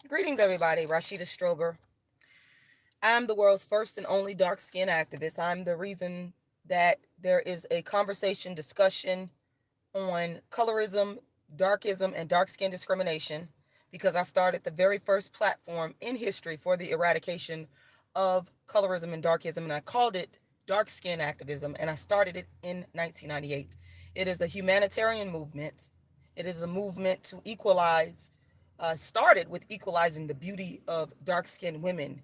Greetings, everybody. Rashida Strober. I'm the world's first and only dark skin activist. I'm the reason that there is a conversation, discussion on colorism, darkism, and dark skin discrimination because I started the very first platform in history for the eradication of colorism and darkism, and I called it Dark Skin Activism, and I started it in 1998. It is a humanitarian movement. It is a movement to equalize, started with equalizing the beauty of dark skinned women,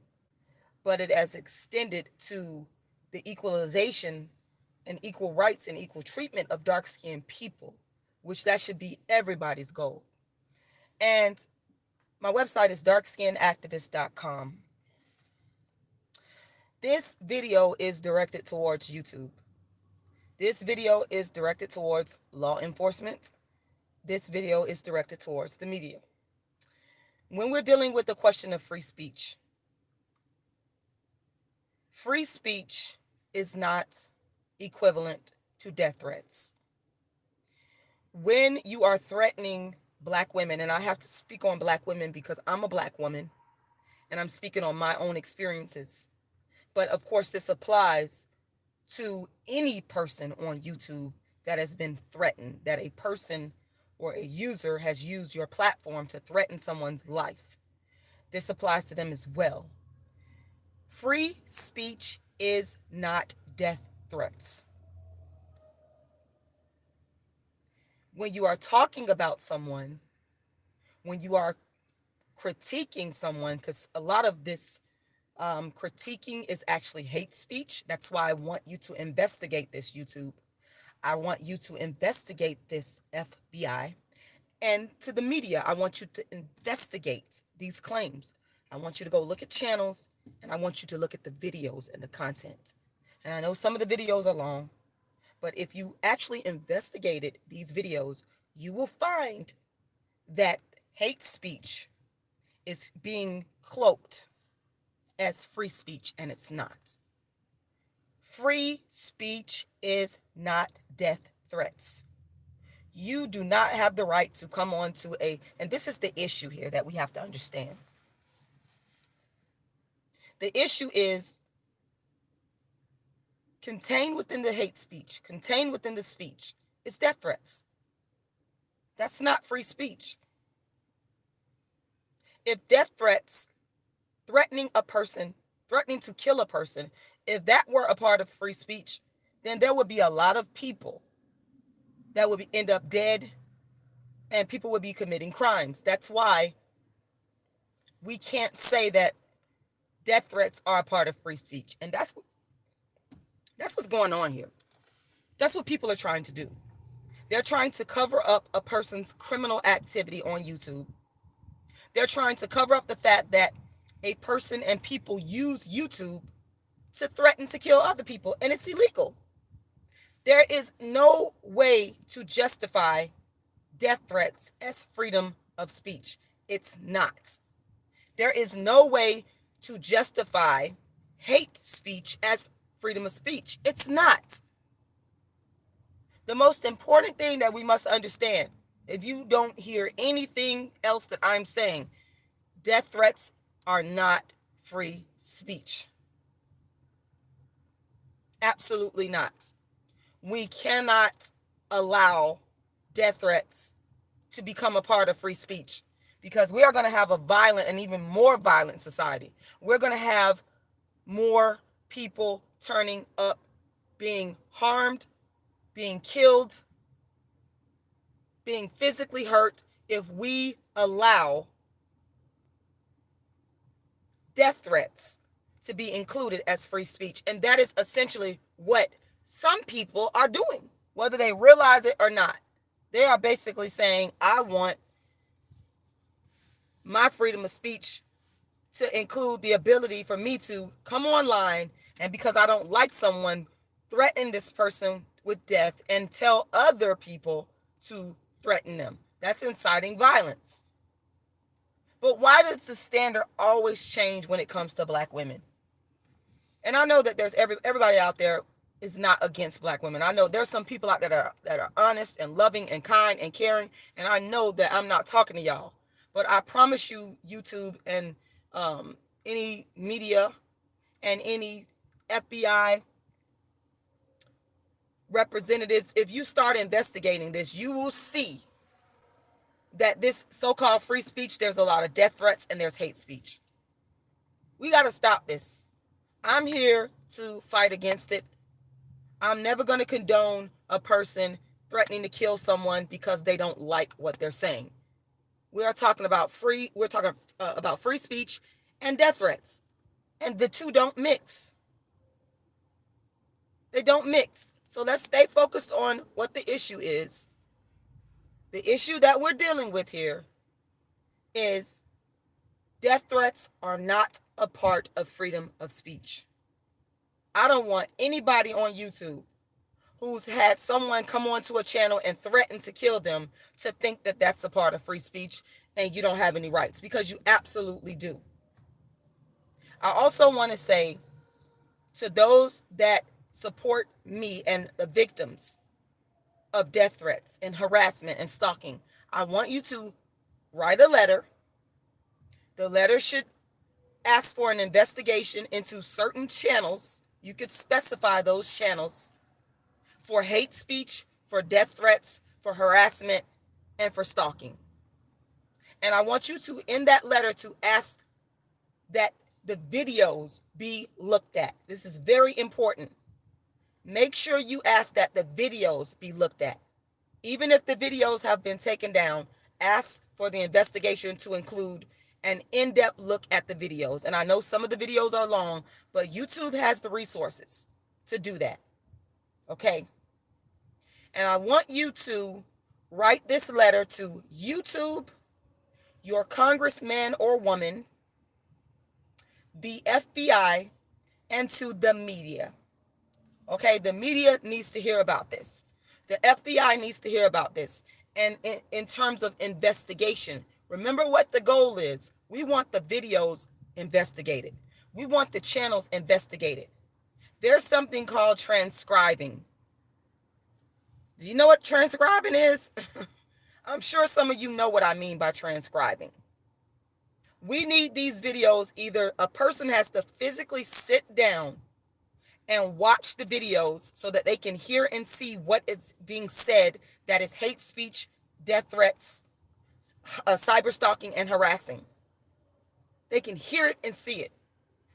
but it has extended to the equalization and equal rights and equal treatment of dark skinned people, which that should be everybody's goal. And my website is darkskinactivist.com. This video is directed towards YouTube. This video is directed towards law enforcement. This video is directed towards the media. When we're dealing with the question of free speech is not equivalent to death threats. When you are threatening Black women, and I have to speak on Black women because I'm a Black woman and I'm speaking on my own experiences. But of course, this applies to any person on YouTube that has been threatened, that a person or a user has used your platform to threaten someone's life. This applies to them as well. Free speech is not death threats. When you are talking about someone, when you are critiquing someone, because a lot of this critiquing is actually hate speech. That's why I want you to investigate this, YouTube. I want you to investigate this, FBI. And to the media, I want you to investigate these claims. I want you to go look at channels, and I want you to look at the videos and the content. And I know some of the videos are long, but if you actually investigated these videos, you will find that hate speech is being cloaked as free speech, and it's not. Free speech is not death threats. You do not have the right to come on to and this is the issue here that we have to understand. The issue is contained within the hate speech, contained within the speech, is death threats. That's not free speech. If death threats, threatening a person, threatening to kill a person, if that were a part of free speech, then there would be a lot of people that would end up dead and people would be committing crimes. That's why we can't say that death threats are a part of free speech. And that's what's going on here. That's what people are trying to do. They're trying to cover up a person's criminal activity on YouTube. They're trying to cover up the fact that a person and people use YouTube to threaten to kill other people, and it's illegal. There is no way to justify death threats as freedom of speech. It's not. There is no way to justify hate speech as freedom of speech. It's not. The most important thing that we must understand, if you don't hear anything else that I'm saying, death threats are not free speech. Absolutely not. We cannot allow death threats to become a part of free speech because we are going to have a violent and even more violent society. We're going to have more people turning up, being harmed, being killed, being physically hurt if we allow death threats to be included as free speech. And that is essentially what some people are doing, whether they realize it or not. They are basically saying, I want my freedom of speech to include the ability for me to come online and, because I don't like someone, threaten this person with death and tell other people to threaten them. That's inciting violence. But why does the standard always change when it comes to Black women? And I know that there's everybody out there is not against Black women. I know there's some people out there that are honest and loving and kind and caring, and I know that I'm not talking to y'all. But I promise you, YouTube and any media and any FBI representatives, if you start investigating this, you will see that this so-called free speech, there's a lot of death threats and there's hate speech. We got to stop this. I'm here to fight against it. I'm never going to condone a person threatening to kill someone because they don't like what they're saying. We're talking about free speech and death threats. And the two don't mix. They don't mix. So let's stay focused on what the issue is. The issue that we're dealing with here is death threats are not a part of freedom of speech. I don't want anybody on YouTube who's had someone come onto a channel and threaten to kill them to think that that's a part of free speech and you don't have any rights, because you absolutely do. I also want to say to those that support me and the victims of death threats and harassment and stalking, I want you to write a letter. The letter should ask for an investigation into certain channels. You could specify those channels for hate speech, for death threats, for harassment, and for stalking. And I want you to, in that letter, to ask that the videos be looked at. This is very important. Make sure you ask that the videos be looked at. Even if the videos have been taken down, ask for the investigation to include an in-depth look at the videos. And I know some of the videos are long, but YouTube has the resources to do that. Okay? And I want you to write this letter to YouTube, your congressman or woman, the FBI, and to the media. Okay, the media needs to hear about this. The FBI needs to hear about this. And in terms of investigation, remember what the goal is. We want the videos investigated. We want the channels investigated. There's something called transcribing. Do you know what transcribing is? I'm sure some of you know what I mean by transcribing. We need these videos. Either a person has to physically sit down and watch the videos so that they can hear and see what is being said that is hate speech, death threats, cyber stalking, and harassing. They can hear it and see it.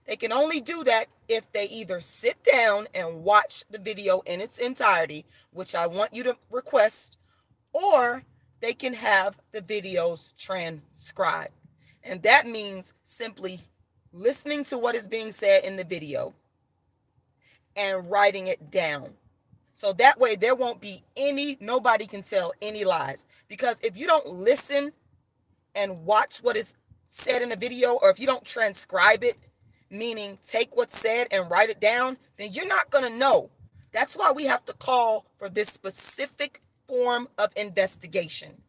They can only do that if they either sit down and watch the video in its entirety, which I want you to request, or they can have the videos transcribed. And that means simply listening to what is being said in the video and writing it down. So that way there won't be nobody can tell any lies. Because if you don't listen and watch what is said in the video, or if you don't transcribe it, meaning take what's said and write it down, then you're not going to know. That's why we have to call for this specific form of investigation.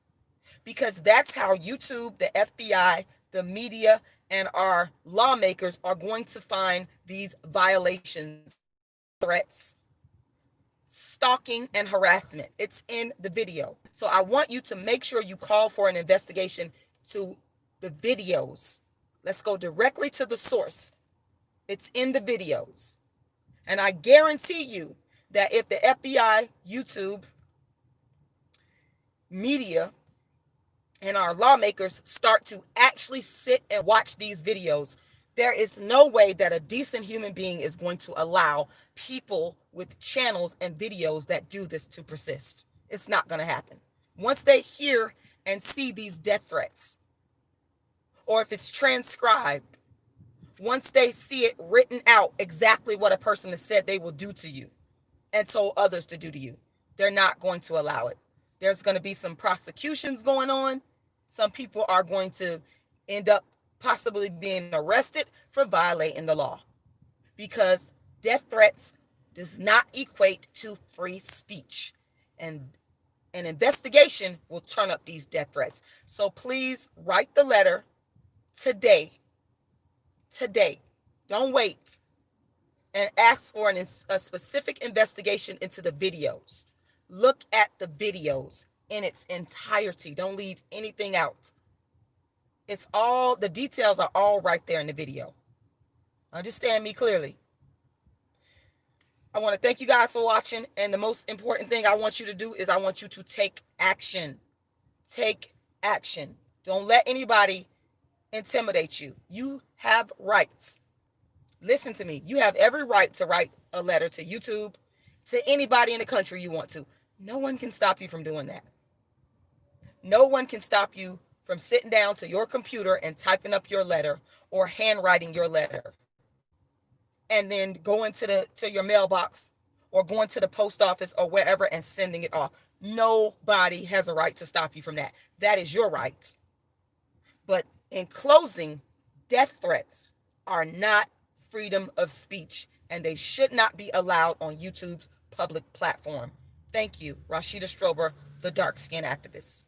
Because that's how YouTube, the FBI, the media, and our lawmakers are going to find these violations, threats, stalking, and harassment. It's in the video. So I want you to make sure you call for an investigation to the videos. Let's go directly to the source. It's in the videos. And I guarantee you that if the FBI, YouTube, media, and our lawmakers start to actually sit and watch these videos, there is no way that a decent human being is going to allow people with channels and videos that do this to persist. It's not going to happen. Once they hear and see these death threats, or if it's transcribed, once they see it written out exactly what a person has said they will do to you and told others to do to you, they're not going to allow it. There's going to be some prosecutions going on. Some people are going to end up possibly being arrested for violating the law, because death threats does not equate to free speech, and an investigation will turn up these death threats. So please write the letter today. Don't wait, and ask for a specific investigation into the videos. Look at the videos in its entirety. Don't leave anything out. It's all, the details are all right there in the video. Understand me clearly. I want to thank you guys for watching. And the most important thing I want you to do is I want you to take action. Take action. Don't let anybody intimidate you. You have rights. Listen to me. You have every right to write a letter to YouTube, to anybody in the country you want to. No one can stop you from doing that. No one can stop you from sitting down to your computer and typing up your letter or handwriting your letter and then going to your mailbox or going to the post office or wherever and sending it off. Nobody has a right to stop you from that. That is your right. But in closing, death threats are not freedom of speech, and they should not be allowed on YouTube's public platform. Thank you, Rashida Strober, the dark skin activist.